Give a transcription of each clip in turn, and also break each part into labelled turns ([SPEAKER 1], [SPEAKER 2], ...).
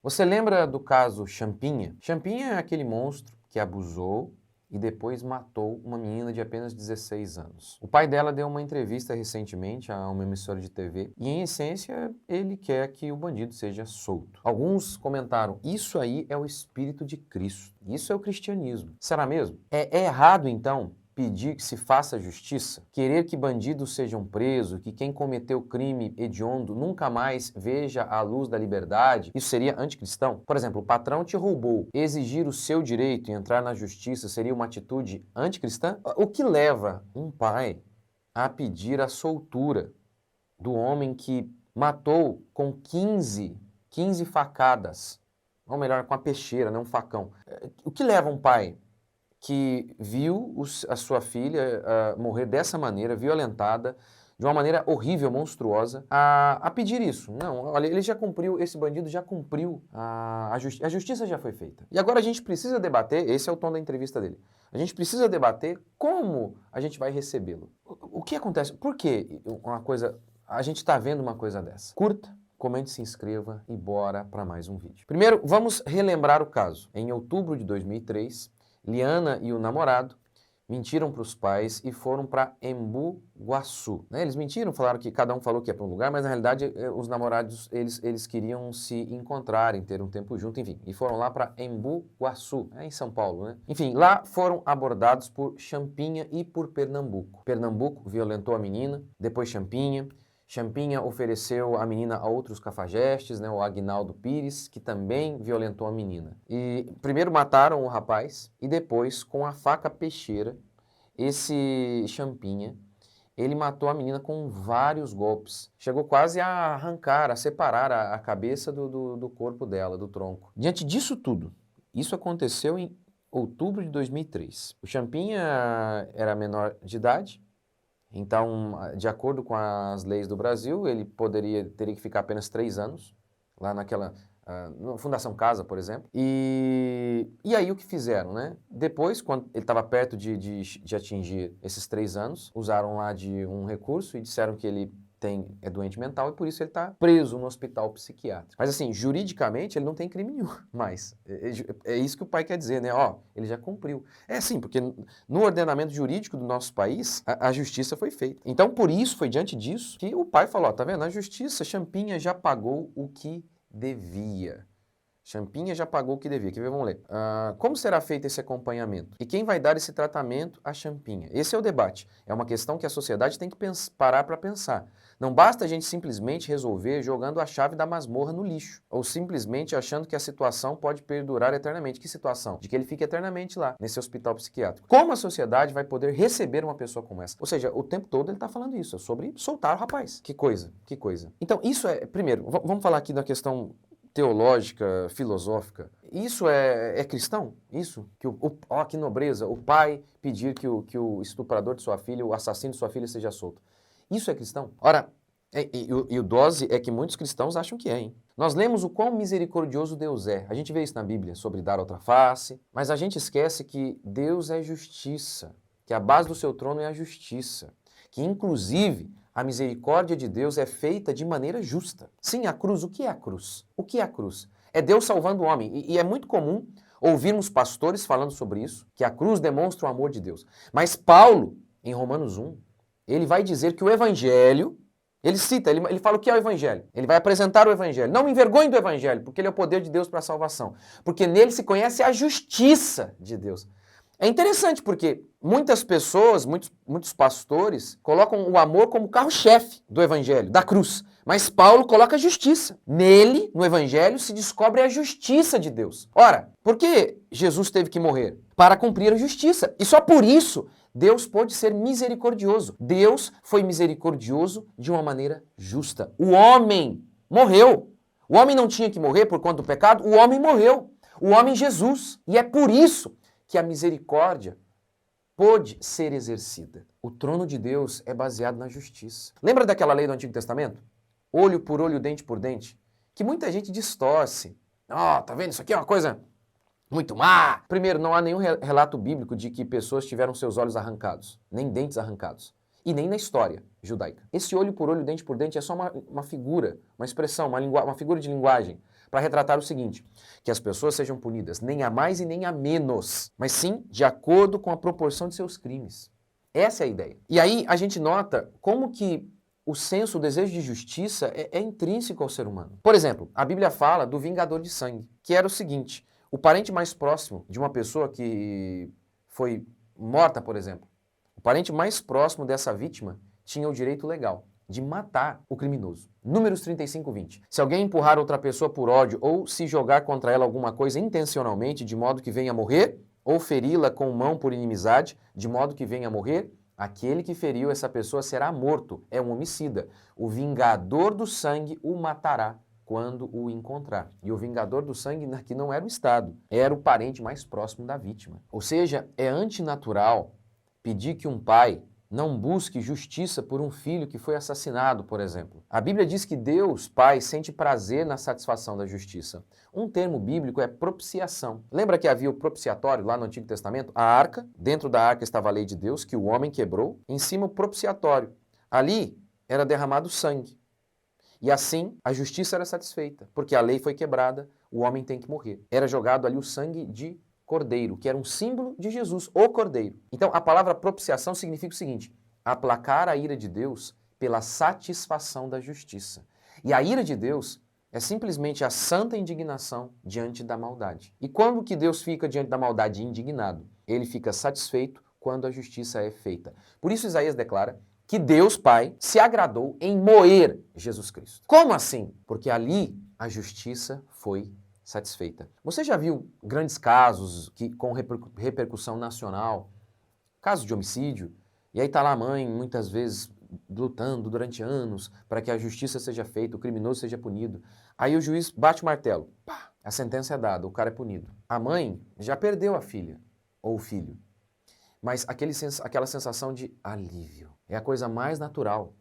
[SPEAKER 1] Você lembra do caso Champinha? Champinha é aquele monstro que abusou e depois matou uma menina de apenas 16 anos. O pai dela deu uma entrevista recentemente a uma emissora de TV e, em essência, ele quer que o bandido seja solto. Alguns comentaram: isso aí é o espírito de Cristo, isso é o cristianismo. Será mesmo? É errado, então, pedir que se faça justiça, querer que bandidos sejam presos, que quem cometeu crime hediondo nunca mais veja a luz da liberdade, isso seria anticristão? Por exemplo, o patrão te roubou, exigir o seu direito e entrar na justiça seria uma atitude anticristã? O que leva um pai a pedir a soltura do homem que matou com 15 facadas, ou melhor, com a peixeira, não um facão? O que leva um pai que viu a sua filha morrer dessa maneira, violentada, de uma maneira horrível, monstruosa, a pedir isso? Não, olha, ele já cumpriu, esse bandido já cumpriu, a justiça já foi feita. E agora a gente precisa debater, esse é o tom da entrevista dele, a gente precisa debater como a gente vai recebê-lo. O que acontece? Por que a gente está vendo uma coisa dessa? Curta, comente, se inscreva e bora para mais um vídeo. Primeiro, vamos relembrar o caso. Em outubro de 2003, Liana e o namorado mentiram para os pais e foram para Embu Guaçu. Eles mentiram, falaram que cada um falou que ia para um lugar, mas na realidade os namorados eles queriam se encontrarem, ter um tempo junto, enfim, e foram lá para Embu Guaçu, em São Paulo, né? Enfim, lá foram abordados por Champinha e por Pernambuco. Pernambuco violentou a menina, depois Champinha. Champinha ofereceu a menina a outros cafajestes, né, o Agnaldo Pires, que também violentou a menina. E primeiro mataram o rapaz e depois, com a faca peixeira, esse Champinha, ele matou a menina com vários golpes. Chegou quase a arrancar, a separar a cabeça do corpo dela, do tronco. Diante disso tudo, isso aconteceu em outubro de 2003. O Champinha era menor de idade. Então, de acordo com as leis do Brasil, ele teria que ficar apenas 3 anos, lá naquela Fundação Casa, por exemplo. E aí o que fizeram, né? Depois, quando ele estava perto de atingir esses 3 anos, usaram lá de um recurso e disseram que ele é doente mental e por isso ele está preso no hospital psiquiátrico. Mas assim, juridicamente ele não tem crime nenhum mais. É isso que o pai quer dizer, né? Ó, ele já cumpriu. É sim, porque no ordenamento jurídico do nosso país, a justiça foi feita. Então, por isso, foi diante disso que o pai falou, ó, tá vendo? A justiça, Champinha já pagou o que devia. Champinha já pagou o que devia. Quer ver? Vamos ler. Como será feito esse acompanhamento? E quem vai dar esse tratamento a Champinha? Esse é o debate. É uma questão que a sociedade tem que parar para pensar. Não basta a gente simplesmente resolver jogando a chave da masmorra no lixo, ou simplesmente achando que a situação pode perdurar eternamente. Que situação? De que ele fique eternamente lá, nesse hospital psiquiátrico. Como a sociedade vai poder receber uma pessoa como essa? Ou seja, o tempo todo ele está falando isso, é sobre soltar o rapaz. Que coisa, que coisa. Então, isso é, primeiro, vamos falar aqui da questão teológica, filosófica. Isso é cristão? Isso? Que nobreza, o pai pedir que o estuprador de sua filha, o assassino de sua filha seja solto. Isso é cristão? Ora, o dose é que muitos cristãos acham que é, hein? Nós lemos o quão misericordioso Deus é. A gente vê isso na Bíblia, sobre dar outra face, mas a gente esquece que Deus é justiça, que a base do seu trono é a justiça, que inclusive a misericórdia de Deus é feita de maneira justa. Sim, a cruz, o que é a cruz? O que é a cruz? É Deus salvando o homem. E é muito comum ouvirmos pastores falando sobre isso, que a cruz demonstra o amor de Deus. Mas Paulo, em Romanos 1, ele vai dizer que o evangelho, ele cita, ele fala o que é o evangelho. Ele vai apresentar o evangelho. Não me envergonhe do evangelho, porque ele é o poder de Deus para a salvação. Porque nele se conhece a justiça de Deus. É interessante porque muitas pessoas, muitos pastores, colocam o amor como carro-chefe do evangelho, da cruz. Mas Paulo coloca a justiça. Nele, no evangelho, se descobre a justiça de Deus. Ora, por que Jesus teve que morrer? Para cumprir a justiça. E só por isso Deus pôde ser misericordioso. Deus foi misericordioso de uma maneira justa. O homem morreu. O homem não tinha que morrer por conta do pecado, o homem morreu. O homem Jesus. E é por isso que a misericórdia pôde ser exercida. O trono de Deus é baseado na justiça. Lembra daquela lei do Antigo Testamento? Olho por olho, dente por dente. Que muita gente distorce. Ó, tá vendo? Isso aqui é uma coisa muito má. Primeiro, não há nenhum relato bíblico de que pessoas tiveram seus olhos arrancados, nem dentes arrancados. E nem na história judaica. Esse olho por olho, dente por dente é só uma figura, uma expressão, uma figura de linguagem para retratar o seguinte, que as pessoas sejam punidas nem a mais e nem a menos, mas sim de acordo com a proporção de seus crimes. Essa é a ideia. E aí a gente nota como que o senso, o desejo de justiça é intrínseco ao ser humano. Por exemplo, a Bíblia fala do vingador de sangue, que era o seguinte, o parente mais próximo de uma pessoa que foi morta, por exemplo, o parente mais próximo dessa vítima tinha o direito legal de matar o criminoso. Números 35:20. Se alguém empurrar outra pessoa por ódio ou se jogar contra ela alguma coisa intencionalmente, de modo que venha a morrer, ou feri-la com mão por inimizade, de modo que venha a morrer, aquele que feriu essa pessoa será morto, é um homicida. O vingador do sangue o matará quando o encontrar. E o vingador do sangue aqui não era o Estado, era o parente mais próximo da vítima. Ou seja, é antinatural pedir que um pai não busque justiça por um filho que foi assassinado, por exemplo. A Bíblia diz que Deus, Pai, sente prazer na satisfação da justiça. Um termo bíblico é propiciação. Lembra que havia o propiciatório lá no Antigo Testamento? A arca, dentro da arca estava a lei de Deus, que o homem quebrou, em cima o propiciatório. Ali era derramado sangue. E assim a justiça era satisfeita, porque a lei foi quebrada, o homem tem que morrer. Era jogado ali o sangue de cordeiro, que era um símbolo de Jesus, o cordeiro. Então, a palavra propiciação significa o seguinte, aplacar a ira de Deus pela satisfação da justiça. E a ira de Deus é simplesmente a santa indignação diante da maldade. E quando que Deus fica diante da maldade indignado? Ele fica satisfeito quando a justiça é feita. Por isso Isaías declara que Deus, Pai, se agradou em moer Jesus Cristo. Como assim? Porque ali a justiça foi satisfeita. Você já viu grandes casos com repercussão nacional, casos de homicídio, e aí está lá a mãe, muitas vezes, lutando durante anos para que a justiça seja feita, o criminoso seja punido. Aí o juiz bate o martelo, pá, a sentença é dada, o cara é punido. A mãe já perdeu a filha ou o filho, mas aquela sensação de alívio é a coisa mais natural,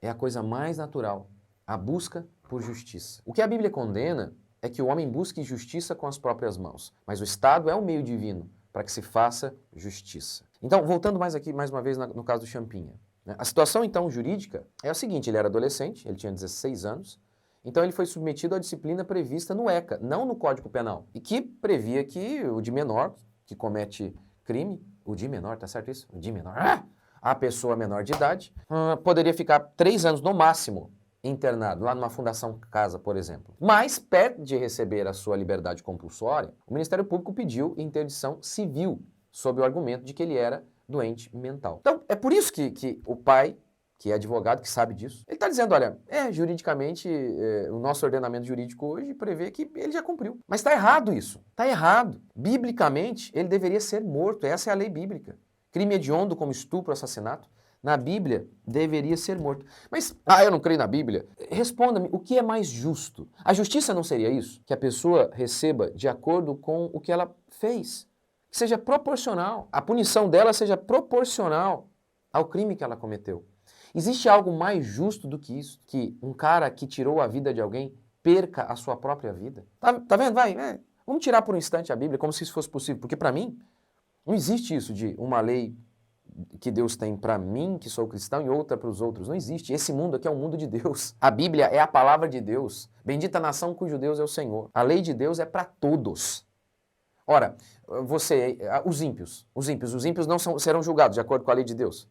[SPEAKER 1] é a coisa mais natural, a busca por justiça. O que a Bíblia condena é que o homem busque justiça com as próprias mãos, mas o Estado é o meio divino para que se faça justiça. Então, voltando mais uma vez no caso do Champinha. Né? A situação, então, jurídica é a seguinte, ele era adolescente, ele tinha 16 anos, então ele foi submetido à disciplina prevista no ECA, não no Código Penal, e que previa que o de menor, que comete crime, o de menor, tá certo isso? O de menor, a pessoa menor de idade, poderia ficar 3 anos no máximo internado, lá numa fundação casa, por exemplo. Mas, perto de receber a sua liberdade compulsória, o Ministério Público pediu interdição civil, sob o argumento de que ele era doente mental. Então, é por isso que o pai, que é advogado, que sabe disso, ele está dizendo, olha, juridicamente, o nosso ordenamento jurídico hoje prevê que ele já cumpriu. Mas está errado isso, está errado. Biblicamente, ele deveria ser morto, essa é a lei bíblica. Crime hediondo como estupro, assassinato, na Bíblia, deveria ser morto. Mas, eu não creio na Bíblia. Responda-me, o que é mais justo? A justiça não seria isso? Que a pessoa receba de acordo com o que ela fez. Que seja proporcional. A punição dela seja proporcional ao crime que ela cometeu. Existe algo mais justo do que isso? Que um cara que tirou a vida de alguém perca a sua própria vida? Tá vendo? Vamos tirar por um instante a Bíblia como se isso fosse possível. Porque para mim, não existe isso de uma lei que Deus tem para mim, que sou cristão, e outra para os outros. Não existe. Esse mundo aqui é o mundo de Deus. A Bíblia é a palavra de Deus. Bendita a nação cujo Deus é o Senhor. A lei de Deus é para todos. Ora, os ímpios não serão julgados de acordo com a lei de Deus.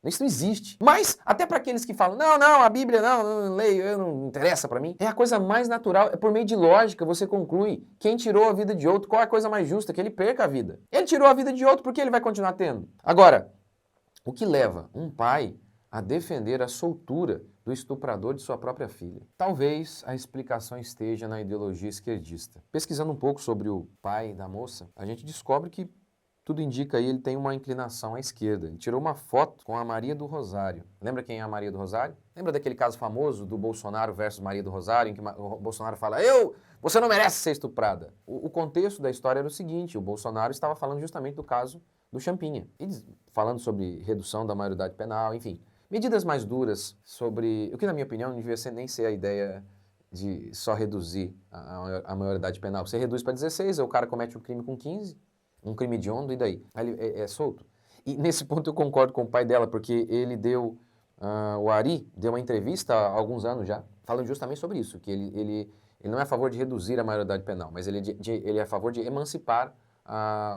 [SPEAKER 1] Isso não existe. Mas, até para aqueles que falam, não, a Bíblia não leio, não interessa para mim. É a coisa mais natural, é por meio de lógica, você conclui quem tirou a vida de outro, qual é a coisa mais justa, que ele perca a vida. Ele tirou a vida de outro, por que ele vai continuar tendo? Agora, o que leva um pai a defender a soltura do estuprador de sua própria filha? Talvez a explicação esteja na ideologia esquerdista. Pesquisando um pouco sobre o pai da moça, a gente descobre que tudo indica aí, ele tem uma inclinação à esquerda. Ele tirou uma foto com a Maria do Rosário. Lembra quem é a Maria do Rosário? Lembra daquele caso famoso do Bolsonaro versus Maria do Rosário, em que o Bolsonaro fala, você não merece ser estuprada. O contexto da história era o seguinte, o Bolsonaro estava falando justamente do caso do Champinha. Falando sobre redução da maioridade penal, enfim. Medidas mais duras sobre, o que na minha opinião não devia nem ser a ideia de só reduzir a maioridade penal. Você reduz para 16, aí o cara comete um crime com 15, um crime hediondo, e daí? Aí ele é solto. E nesse ponto eu concordo com o pai dela, porque ele o Ari deu uma entrevista há alguns anos já, falando justamente sobre isso, que ele Ele não é a favor de reduzir a maioridade penal, mas ele é a favor de emancipar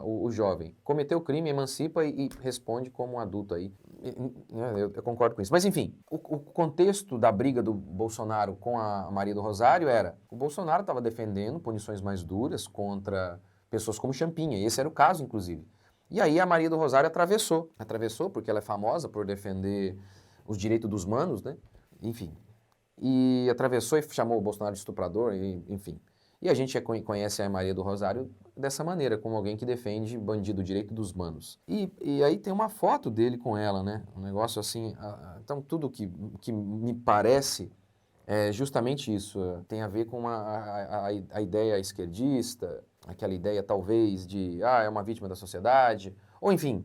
[SPEAKER 1] o jovem. Cometeu o crime, emancipa e responde como um adulto aí. Eu concordo com isso. Mas, enfim, o contexto da briga do Bolsonaro com a Maria do Rosário era: o Bolsonaro estava defendendo punições mais duras contra pessoas como Champinha. Esse era o caso, inclusive. E aí a Maria do Rosário atravessou. Atravessou porque ela é famosa por defender os direitos dos manos, né? Enfim. E atravessou e chamou o Bolsonaro de estuprador, enfim. E a gente conhece a Maria do Rosário dessa maneira, como alguém que defende bandido, o direito dos manos. E aí tem uma foto dele com ela, né? Um negócio assim. Então, tudo que me parece é justamente isso. Tem a ver com a ideia esquerdista, aquela ideia talvez de, é uma vítima da sociedade. Ou enfim,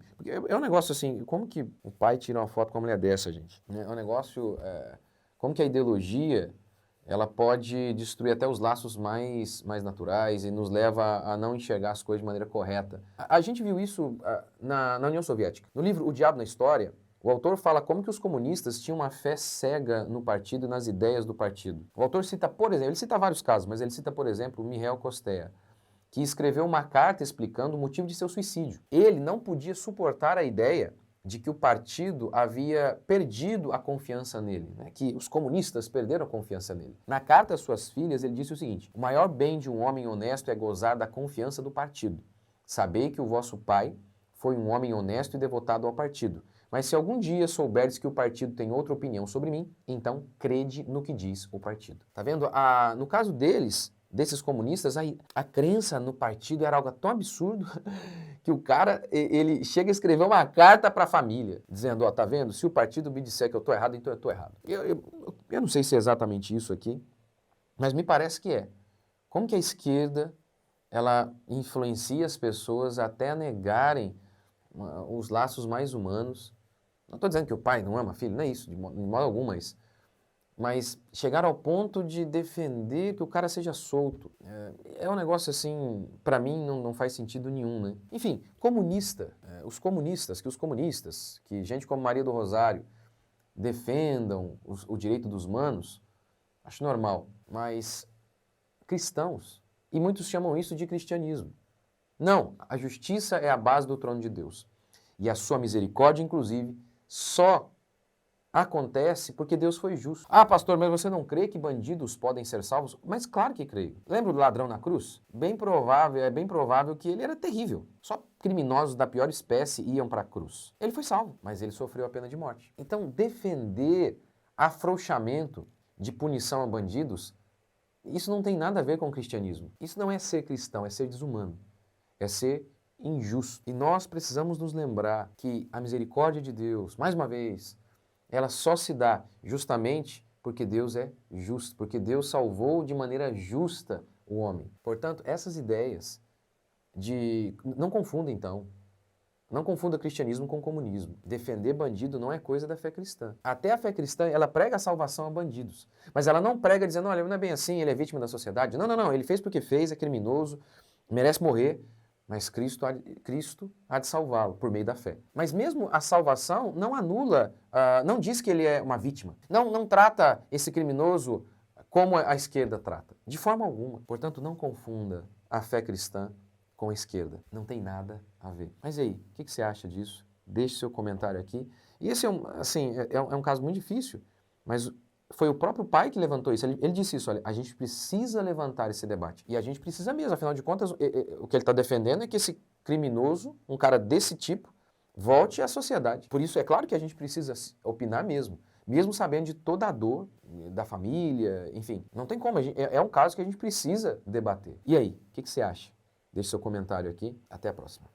[SPEAKER 1] é um negócio assim, como que o pai tira uma foto com uma mulher dessa, gente? É um negócio, como que a ideologia ela pode destruir até os laços mais naturais e nos leva a não enxergar as coisas de maneira correta. A gente viu isso na União Soviética. No livro O Diabo na História, o autor fala como que os comunistas tinham uma fé cega no partido e nas ideias do partido. O autor cita, por exemplo, ele cita vários casos, mas ele cita, por exemplo, o Mihail Kosteya, que escreveu uma carta explicando o motivo de seu suicídio. Ele não podia suportar a ideia de que o partido havia perdido a confiança nele, né? Que os comunistas perderam a confiança nele. Na carta às suas filhas, ele disse o seguinte: o maior bem de um homem honesto é gozar da confiança do partido. Sabei que o vosso pai foi um homem honesto e devotado ao partido. Mas se algum dia souberes que o partido tem outra opinião sobre mim, então crede no que diz o partido. Tá vendo? No caso desses comunistas, a crença no partido era algo tão absurdo que o cara, ele chega a escrever uma carta para a família, dizendo, tá vendo? Se o partido me disser que eu tô errado, então eu tô errado. Eu não sei se é exatamente isso aqui, mas me parece que é. Como que a esquerda, ela influencia as pessoas até a negarem os laços mais humanos? Não estou dizendo que o pai não ama filho, não é isso, de modo algum, mas chegar ao ponto de defender que o cara seja solto. É um negócio assim, para mim não faz sentido nenhum, né? Enfim, os comunistas, que gente como Maria do Rosário defendam o direito dos manos, acho normal, mas cristãos, e muitos chamam isso de cristianismo. Não, a justiça é a base do trono de Deus. E a sua misericórdia, inclusive, só acontece porque Deus foi justo. Pastor, mas você não crê que bandidos podem ser salvos? Mas claro que creio. Lembra do ladrão na cruz? É bem provável que ele era terrível. Só criminosos da pior espécie iam para a cruz. Ele foi salvo, mas ele sofreu a pena de morte. Então, defender afrouxamento de punição a bandidos, isso não tem nada a ver com o cristianismo. Isso não é ser cristão, é ser desumano. É ser injusto. E nós precisamos nos lembrar que a misericórdia de Deus, mais uma vez, ela só se dá justamente porque Deus é justo, porque Deus salvou de maneira justa o homem. Portanto, essas ideias não confunda então. Não confunda cristianismo com comunismo. Defender bandido não é coisa da fé cristã. Até a fé cristã, ela prega a salvação a bandidos. Mas ela não prega dizendo, olha, não é bem assim, ele é vítima da sociedade. Não, ele fez porque fez, é criminoso, merece morrer. Mas Cristo há de salvá-lo por meio da fé. Mas mesmo a salvação não anula, não diz que ele é uma vítima. Não trata esse criminoso como a esquerda trata. De forma alguma. Portanto, não confunda a fé cristã com a esquerda. Não tem nada a ver. Mas e aí, o que você acha disso? Deixe seu comentário aqui. E esse é um caso muito difícil, mas foi o próprio pai que levantou isso. Ele disse isso, olha, a gente precisa levantar esse debate. E a gente precisa mesmo, afinal de contas, o que ele está defendendo é que esse criminoso, um cara desse tipo, volte à sociedade. Por isso, é claro que a gente precisa opinar mesmo sabendo de toda a dor da família, enfim. Não tem como, é um caso que a gente precisa debater. E aí, o que você acha? Deixe seu comentário aqui. Até a próxima.